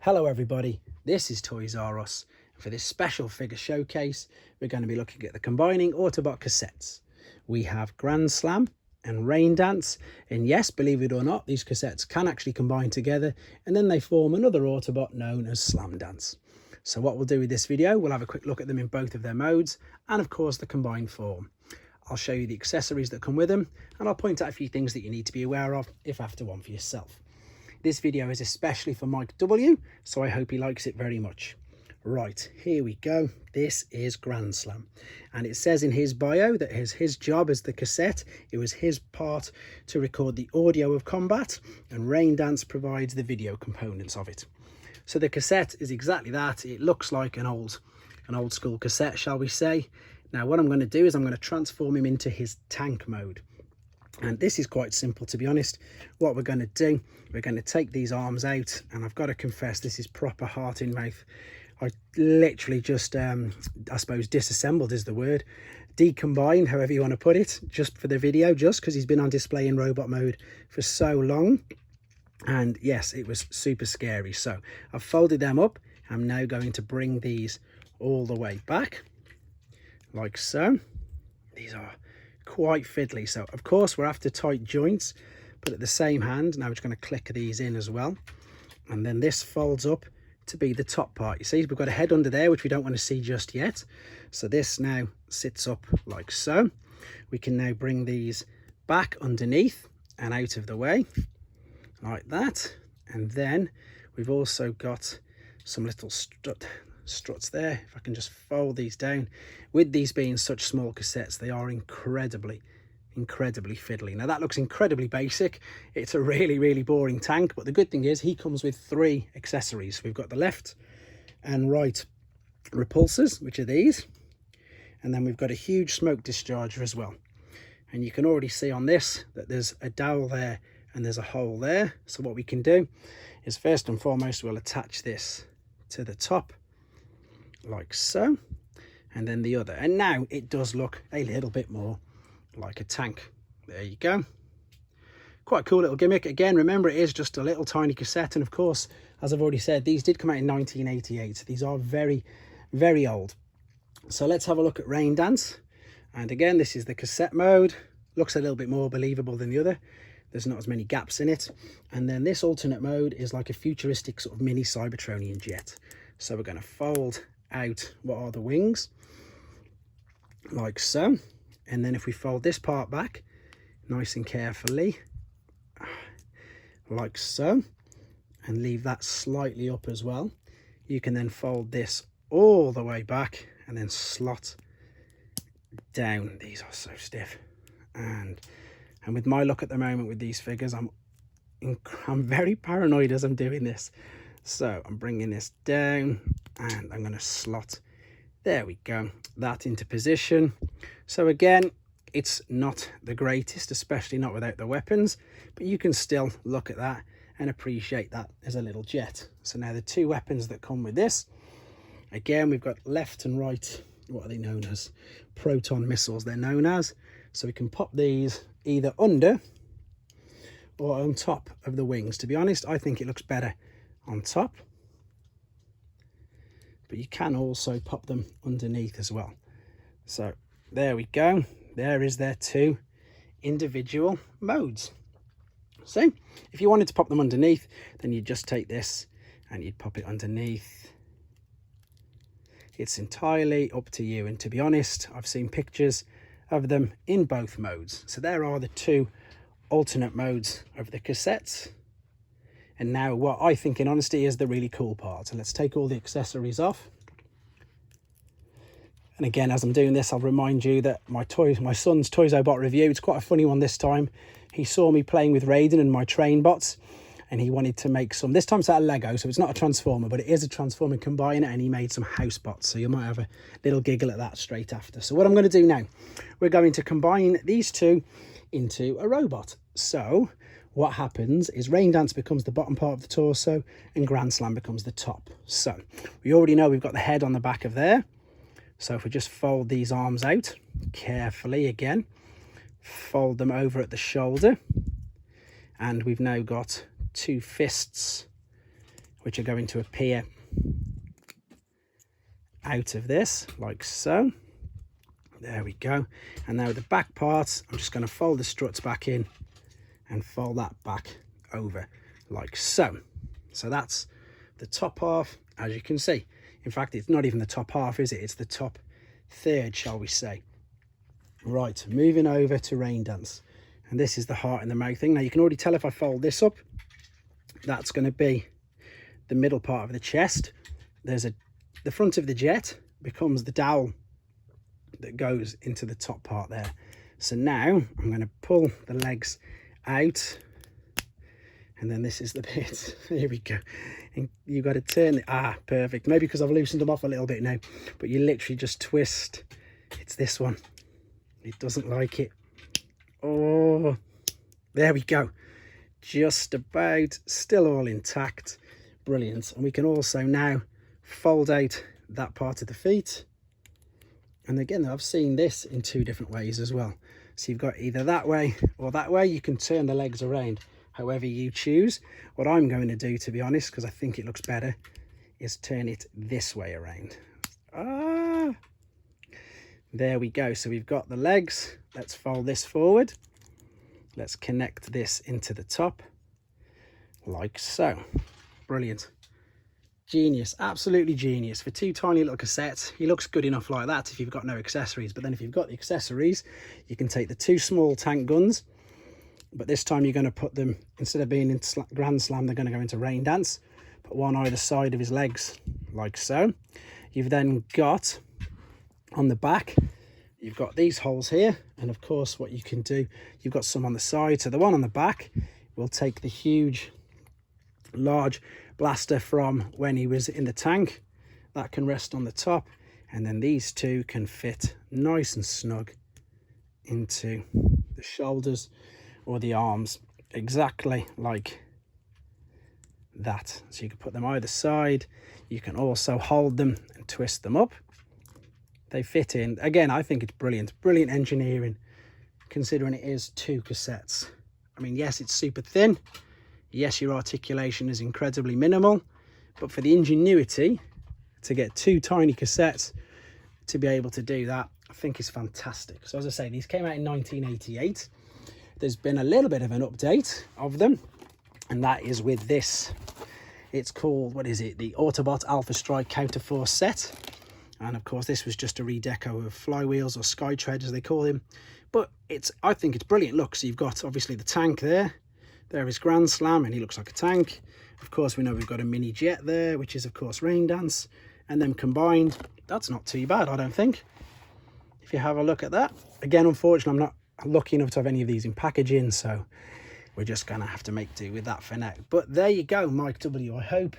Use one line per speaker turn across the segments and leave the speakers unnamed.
Hello everybody, this is Toys R Us, and for this special figure showcase we're going to be looking at the combining Autobot cassettes. We have Grand Slam and Raindance, and yes, believe it or not, these cassettes can actually combine together and then they form another Autobot known as Slamdance. So what we'll do with this video, we'll have a quick look at them in both of their modes and of course the combined form. I'll show you the accessories that come with them and I'll point out a few things that you need to be aware of if after one for yourself. This video is especially for Mike W, so I hope he likes it very much. Right, here we go. This is Grand Slam. And it says in his bio that his job as the cassette, it was his part to record the audio of combat, and Raindance provides the video components of it. So the cassette is exactly that. It looks like an old school cassette, shall we say. Now what I'm going to do is I'm going to transform him into his tank mode. And this is quite simple, to be honest. What we're going to do, we're going to take these arms out, and I've got to confess, this is proper heart in mouth. I literally just, I suppose disassembled is the word, decombined, however you want to put it, just for the video, just because he's been on display in robot mode for so long. And yes, it was super scary. So I've folded them up. I'm now going to bring these all the way back, like so. These are quite fiddly, so of course we're after tight joints, but at the same hand now we're just going to click these in as well, and then this folds up to be the top part. You see we've got a head under there which we don't want to see just yet, so this now sits up like so. We can now bring these back underneath and out of the way like that, and then we've also got some little struts there. If I can just fold these down. With these being such small cassettes, they are incredibly fiddly. Now that looks incredibly basic. It's a really boring tank, but the good thing is he comes with 3 accessories. We've got the left and right repulsors, which are these, and then we've got a huge smoke discharger as well. And you can already see on this that there's a dowel there and there's a hole there. So what we can do is first and foremost we'll attach this to the top like so, and then the other, and now it does look a little bit more like a tank. There you go. Quite a cool little gimmick. Again, remember, it is just a little tiny cassette, and of course, as I've already said, these did come out in 1988. These are very old. So let's have a look at Raindance. And again, this is the cassette mode. Looks a little bit more believable than the other. There's not as many gaps in it. And then this alternate mode is like a futuristic sort of mini cybertronian jet. So we're going to fold out what are the wings like so, and then if we fold this part back nice and carefully like so, and leave that slightly up as well, you can then fold this all the way back and then slot down. These are so stiff, and with my luck at the moment with these figures, I'm very paranoid as I'm doing this. So I'm bringing this down and I'm going to slot, there we go, that into position. So again, it's not the greatest, especially not without the weapons, but you can still look at that and appreciate that as a little jet. So now the 2 weapons that come with this, again, we've got left and right, what are they known as? Proton missiles, they're known as. So we can pop these either under or on top of the wings. To be honest, I think it looks better on top, but you can also pop them underneath as well. So there we go. There is their 2 individual modes. So if you wanted to pop them underneath, then you'd just take this and you'd pop it underneath. It's entirely up to you, and to be honest, I've seen pictures of them in both modes. So there are the 2 alternate modes of the cassettes. And now what I think in honesty is the really cool part. So let's take all the accessories off. And again, as I'm doing this, I'll remind you that my son's Toys-O-Bot review, it's quite a funny one this time. He saw me playing with Raiden and my trainbots, and he wanted to make some. This time it's out of Lego, so it's not a transformer, but it is a transformer combiner, and he made some house bots. So you might have a little giggle at that straight after. So what I'm going to do now, we're going to combine these 2 into a robot. So what happens is Raindance becomes the bottom part of the torso and Grand Slam becomes the top. So we already know we've got the head on the back of there. So if we just fold these arms out carefully again, fold them over at the shoulder, and we've now got 2 fists which are going to appear out of this like so. There we go. And now the back parts, I'm just going to fold the struts back in and fold that back over like so. So that's the top half, as you can see. In fact, it's not even the top half, is it? It's the top third, shall we say. Right, moving over to Raindance. And this is the heart and the mouth thing. Now you can already tell if I fold this up, that's going to be the middle part of the chest. The front of the jet becomes the dowel that goes into the top part there. So now I'm going to pull the legs out, and then this is the bit. Here we go. And you've got to turn it. Perfect. Maybe because I've loosened them off a little bit now, but you literally just twist. It's this one. It doesn't like it. Oh, there we go. Just about, still all intact. Brilliant. And we can also now fold out that part of the feet. And again, I've seen this in two different ways as well. So you've got either that way or that way. You can turn the legs around however you choose. What I'm going to do, to be honest, because I think it looks better, is turn it this way around. There we go. So we've got the legs. Let's fold this forward. Let's connect this into the top like so. Brilliant. Genius, absolutely genius. For two tiny little cassettes, he looks good enough like that if you've got no accessories. But then if you've got the accessories, you can take the two small tank guns, but this time you're going to put them, instead of being in Grand Slam, they're going to go into Raindance. Put one either side of his legs like so. You've then got on the back, you've got these holes here, and of course what you can do, you've got some on the side. So the one on the back will take the huge large blaster from when he was in the tank, that can rest on the top, and then these two can fit nice and snug into the shoulders or the arms, exactly like that. So you can put them either side. You can also hold them and twist them up. They fit in. Again, I think it's brilliant engineering, considering it is two cassettes. I mean, yes, it's super thin. Yes, your articulation is incredibly minimal, but for the ingenuity to get two tiny cassettes to be able to do that, I think is fantastic. So as I say, these came out in 1988. There's been a little bit of an update of them, and that is with this. It's called, what is it? The Autobot Alpha Strike Counterforce set. And of course, this was just a redeco of flywheels, or sky treads as they call him. But I think it's brilliant. Look, so you've got obviously the tank there. There is Grand Slam, and he looks like a tank. Of course, we know we've got a mini jet there, which is of course Raindance. And then combined, that's not too bad, I don't think. If you have a look at that. Again, unfortunately, I'm not lucky enough to have any of these in packaging, so we're just gonna have to make do with that for now. But there you go, Mike W. I hope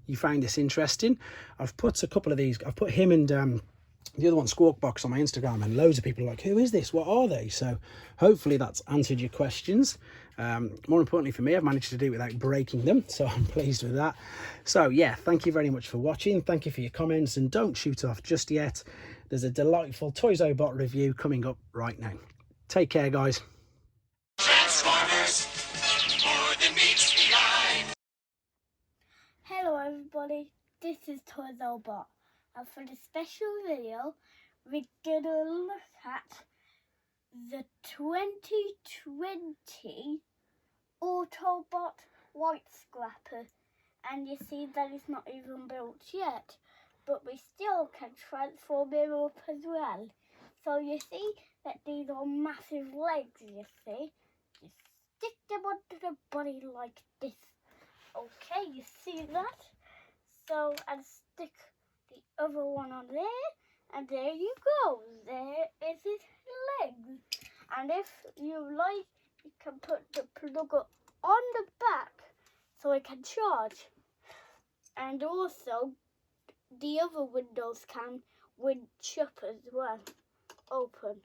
you found this interesting. I've put a couple of these, I've put him and the other one, Squawk Box, on my Instagram, and loads of people are like, who is this? What are they? So hopefully that's answered your questions. More importantly for me, I've managed to do it without breaking them, so I'm pleased with that. So yeah, thank you very much for watching. Thank you for your comments, and don't shoot off just yet. There's a delightful Toys R Bot review coming up right now. Take care, guys.
Transformers, more than meets the eye.
Hello everybody, this is Toys R Bot, and for this special video, we're gonna look at the 2020 Autobot White Scrapper. And you see that it's not even built yet, but we still can transform him up as well. So you see that these are massive legs, you see. Just stick them onto the body like this. Okay, you see that? So, and stick the other one on there, and there you go. There is his legs. And if you like, you can put the plug on the back so it can charge. And also, the other windows can winch up as well. Open.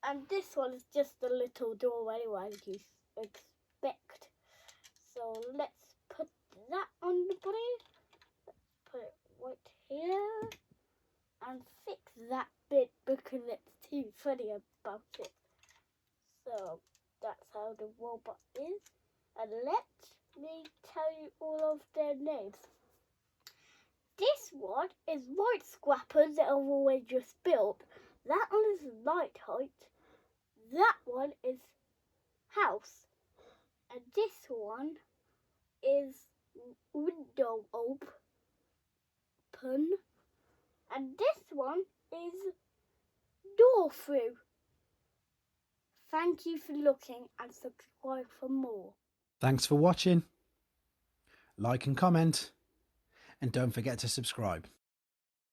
And this one is just a little door anyway, as you expect. So let's put that on the body. Let's put it right here. And fix that bit because it's too funny about it. So that's how the robot is. And let's me tell you all of their names. This one is white scrappers that I've always just built. That one is light height. That one is house. And this one is window open. And this one is door through. Thank you for looking and subscribe for more.
Thanks for watching. Like and comment. And don't forget to subscribe.